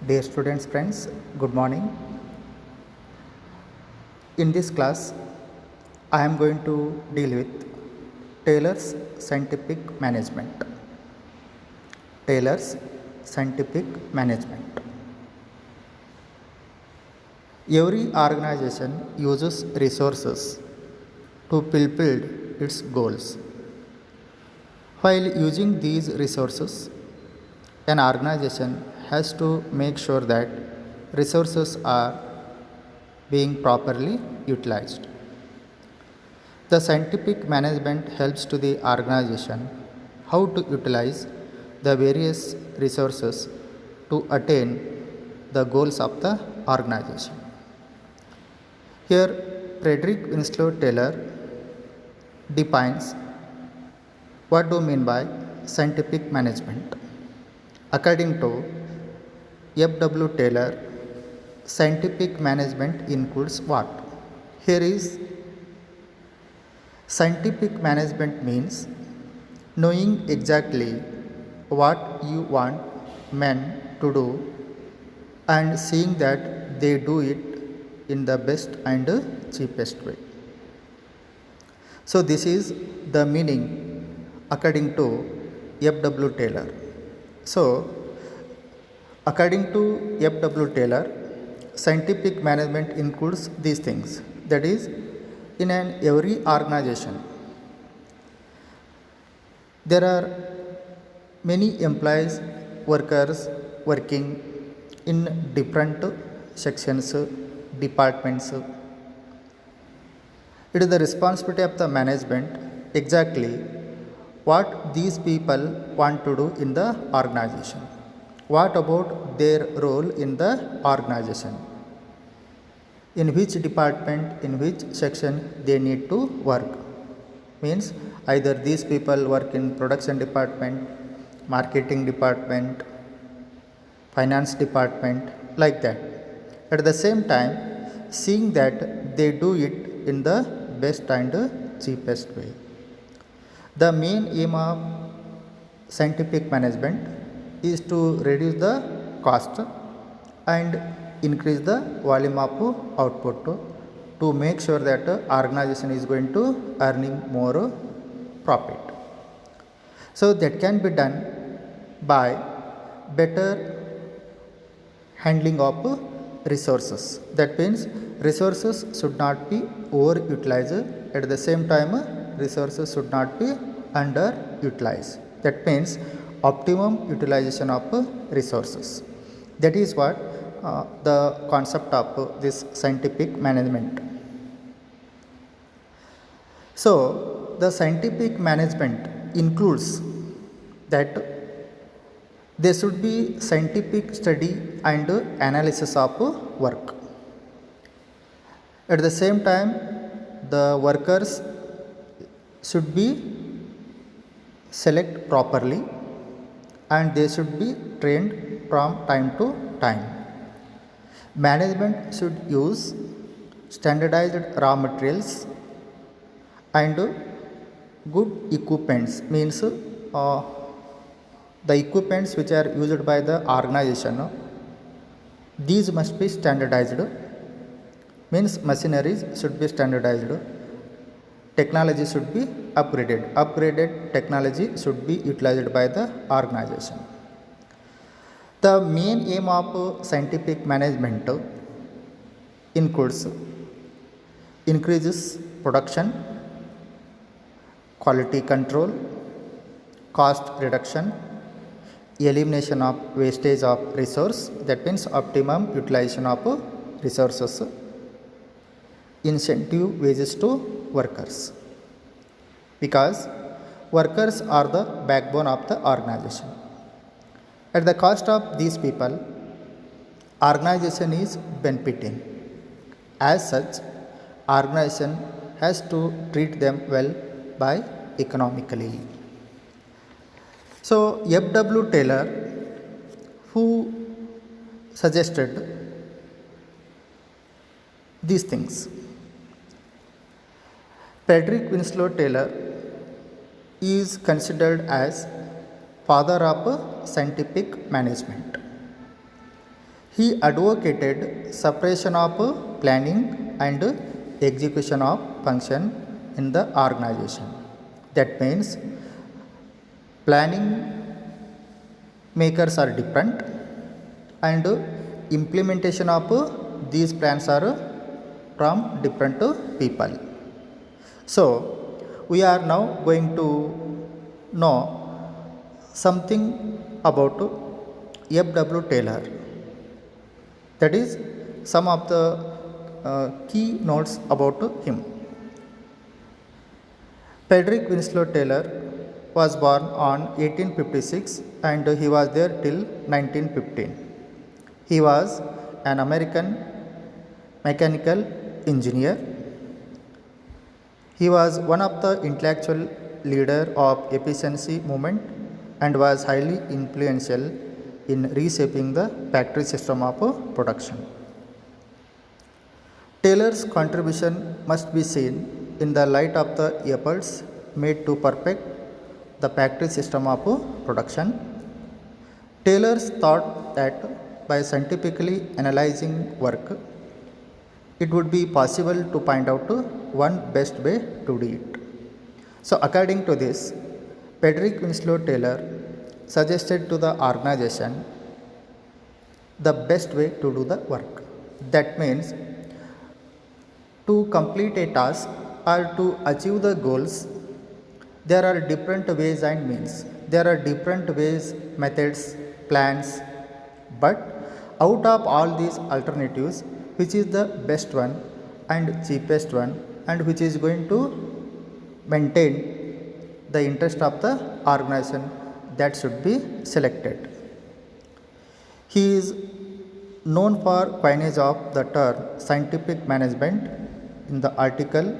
Dear students, friends, good morning. In this class, I am going to deal with Taylor's scientific management. Taylor's scientific management. Every organization uses resources to fulfill its goals. While using these resources, an organization has to make sure that resources are being properly utilized. The scientific management helps to the organization how to utilize the various resources to attain the goals of the organization. Here, Frederick Winslow Taylor defines what do you mean by scientific management. According to F.W. Taylor, scientific management includes what? Here is scientific management means knowing exactly what you want men to do and seeing that they do it in the best and cheapest way. So, this is the meaning according to F.W. Taylor. So, according to F.W. Taylor, scientific management includes these things. That is, in every organization, there are many employees, workers working in different sections, departments. It is the responsibility of the management exactly what these people want to do in the organization. What about their role in the organization? In which department, in which section they need to work? Means either these people work in production department, marketing department, finance department, like that. At the same time, seeing that they do it in the best and cheapest way. The main aim of scientific management is to reduce the cost and increase the volume of output to make sure that organization is going to earning more profit. So that can be done by better handling of resources. That means resources should not be overutilized. At the same time, resources should not be underutilized. That means optimum utilization of resources. That is what the concept of this scientific management. So, the scientific management includes that there should be scientific study and analysis of work. At the same time, the workers should be select properly and they should be trained from time to time. Management should use standardized raw materials and good equipments, means the equipments which are used by the organization, these must be standardized, means machineries should be standardized, technology should be upgraded technology should be utilized by the organization. The main aim of scientific management includes increases production, quality control, cost reduction, elimination of wastage of resource, that means optimum utilization of resources, incentive wages to workers, because workers are the backbone of the organization. At the cost of these people, organization is benefiting. As such, organization has to treat them well by economically. So, F.W. Taylor, who suggested these things, Frederick Winslow Taylor is considered as father of scientific management. He advocated separation of planning and execution of function in the organization. That means planning makers are different and implementation of these plans are from different people. So we are now going to know something about F.W. Taylor. That is some of the key notes about him. Frederick Winslow Taylor was born on 1856 and he was there till 1915. He was an American mechanical engineer. He was one of the intellectual leader of efficiency movement and was highly influential in reshaping the factory system of production. Taylor's contribution must be seen in the light of the efforts made to perfect the factory system of production. Taylor thought that by scientifically analyzing work, it would be possible to find out one best way to do it. So, according to this, Frederick Winslow Taylor suggested to the organization the best way to do the work. That means to complete a task or to achieve the goals, there are different ways and means. There are different ways, methods, plans, but out of all these alternatives, which is the best one and cheapest one and which is going to maintain the interest of the organization, that should be selected. He is known for coinage of the term scientific management in the article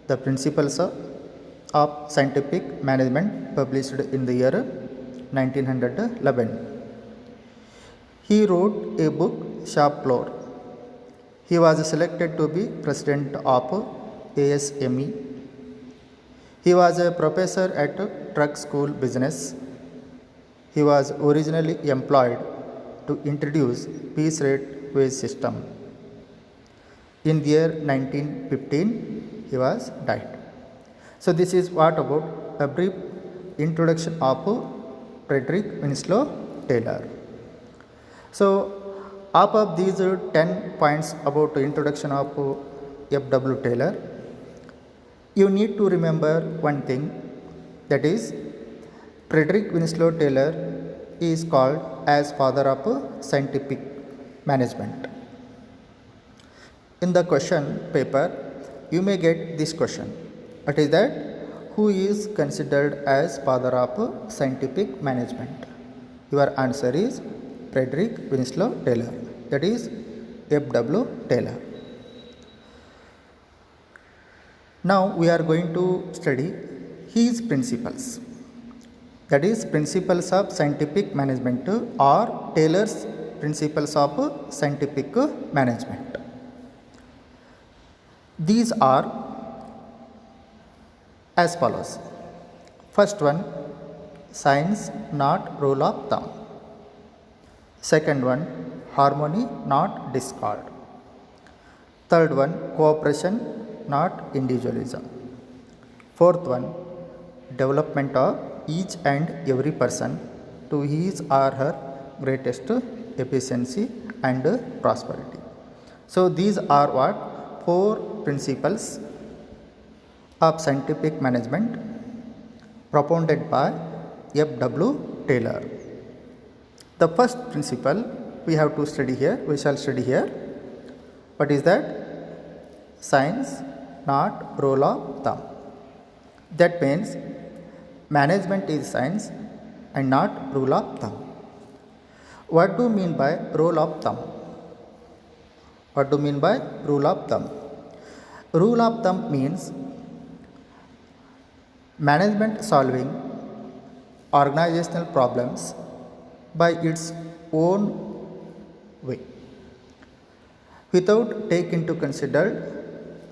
The Principles of Scientific Management published in the year 1911. He wrote a book, Shop Floor. He was selected to be president of ASME. He was a professor at Truck School Business. He was originally employed to introduce piece rate wage system. In the year 1915, he was died. So this is what about a brief introduction of Frederick Winslow Taylor. So out of these 10 points about the introduction of F.W. Taylor, you need to remember one thing, that is Frederick Winslow Taylor is called as father of scientific management. In the question paper, you may get this question. What is that? Who is considered as father of scientific management? Your answer is Frederick Winslow Taylor. That is F.W. Taylor. Now we are going to study his principles. That is principles of scientific management or Taylor's principles of scientific management. These are as follows. First one, science not rule of thumb. Second one, harmony not discord. Third one, cooperation not individualism. Fourth one, development of each and every person to his or her greatest efficiency and prosperity. So these are what? 4 principles of scientific management propounded by F.W. Taylor. The first principle we have to study here, we shall study here. What is that? Science not rule of thumb. That means management is science and not rule of thumb. What do you mean by rule of thumb? What do you mean by rule of thumb? Rule of thumb means management solving organizational problems by its own way without taking into consider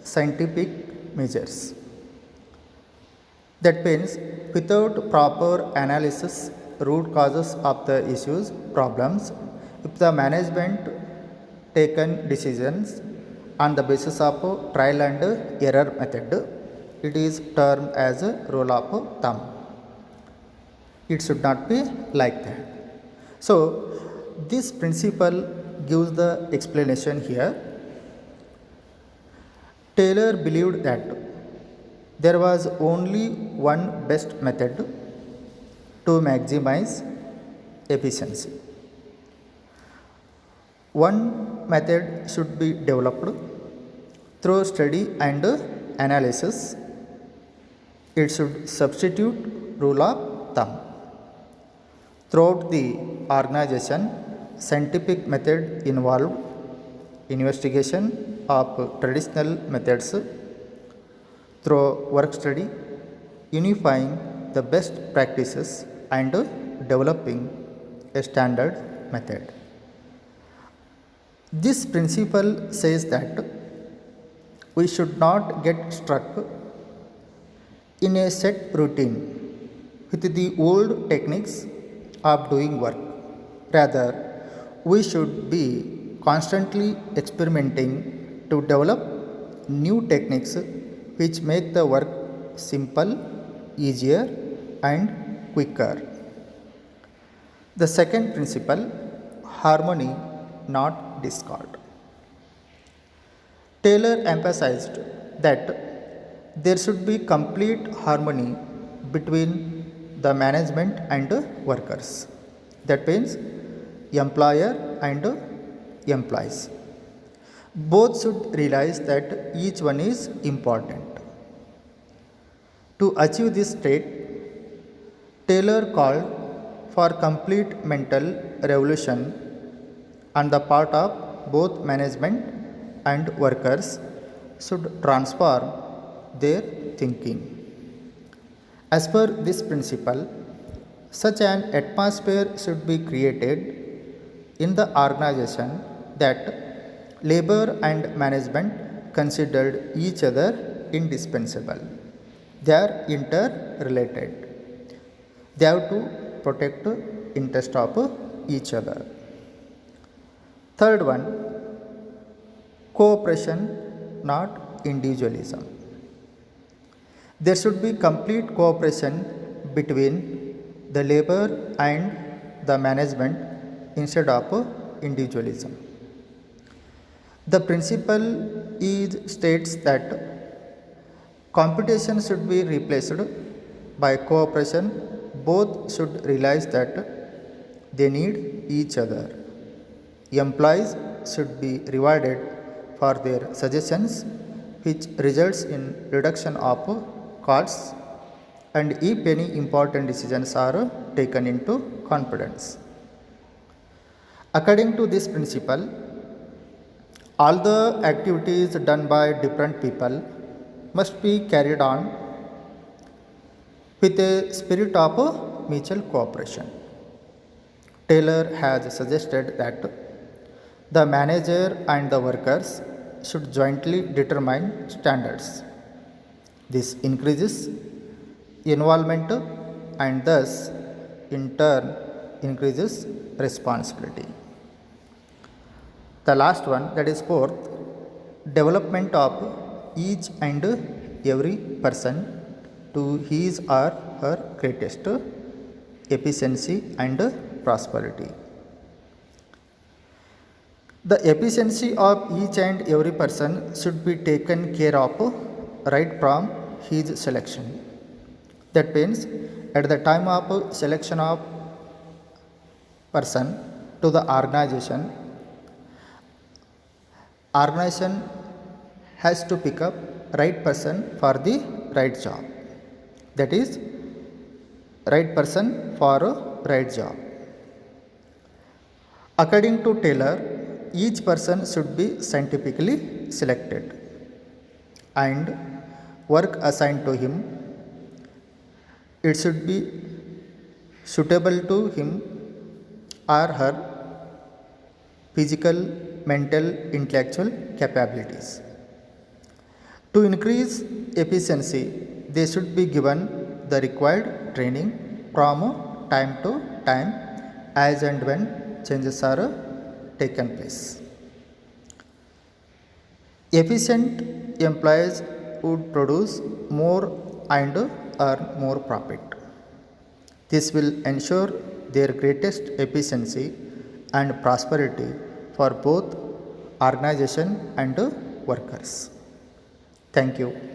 scientific measures. That means without proper analysis, root causes of the issues, problems, If the management taken decisions on the basis of trial and error method, it is termed as a rule of thumb. It should not be like that. So this principle gives the explanation here. Taylor believed that there was only one best method to maximize efficiency. One method should be developed through study and analysis. It should substitute rule of thumb. Throughout the organization, scientific method involved investigation of traditional methods through work study, unifying the best practices and developing a standard method. This principle says that we should not get stuck in a set routine with the old techniques of doing work. Rather, we should be constantly experimenting to develop new techniques which make the work simple, easier, and quicker. The second principle, harmony, not discord. Taylor emphasized that there should be complete harmony between the management and workers. That means employer and employees. Both should realize that each one is important. To achieve this state, Taylor called for complete mental revolution on the part of both management and workers should transform their thinking. As per this principle, such an atmosphere should be created in the organization that labor and management considered each other indispensable. They are interrelated. They have to protect interest of each other. Third one, cooperation, not individualism. There should be complete cooperation between the labor and the management instead of individualism. The principle states that competition should be replaced by cooperation. Both should realize that they need each other. Employees should be rewarded for their suggestions, which results in reduction of costs, and if any important decisions are taken into confidence. According to this principle, all the activities done by different people must be carried on with a spirit of mutual cooperation. Taylor has suggested that the manager and the workers should jointly determine standards. This increases involvement and thus in turn increases responsibility. The last one, that is fourth, development of each and every person to his or her greatest efficiency and prosperity. The efficiency of each and every person should be taken care of right from his selection. That means at the time of selection of person to the organization has to pick up right person for the right job. That is right person for a right job. According to Taylor, each person should be scientifically selected and work assigned to him. It should be suitable to him or her physical, mental, intellectual capabilities. To increase efficiency, they should be given the required training from time to time as and when changes are taken place. Efficient employees would produce more and earn more profit. This will ensure their greatest efficiency and prosperity for both organization and workers. Thank you.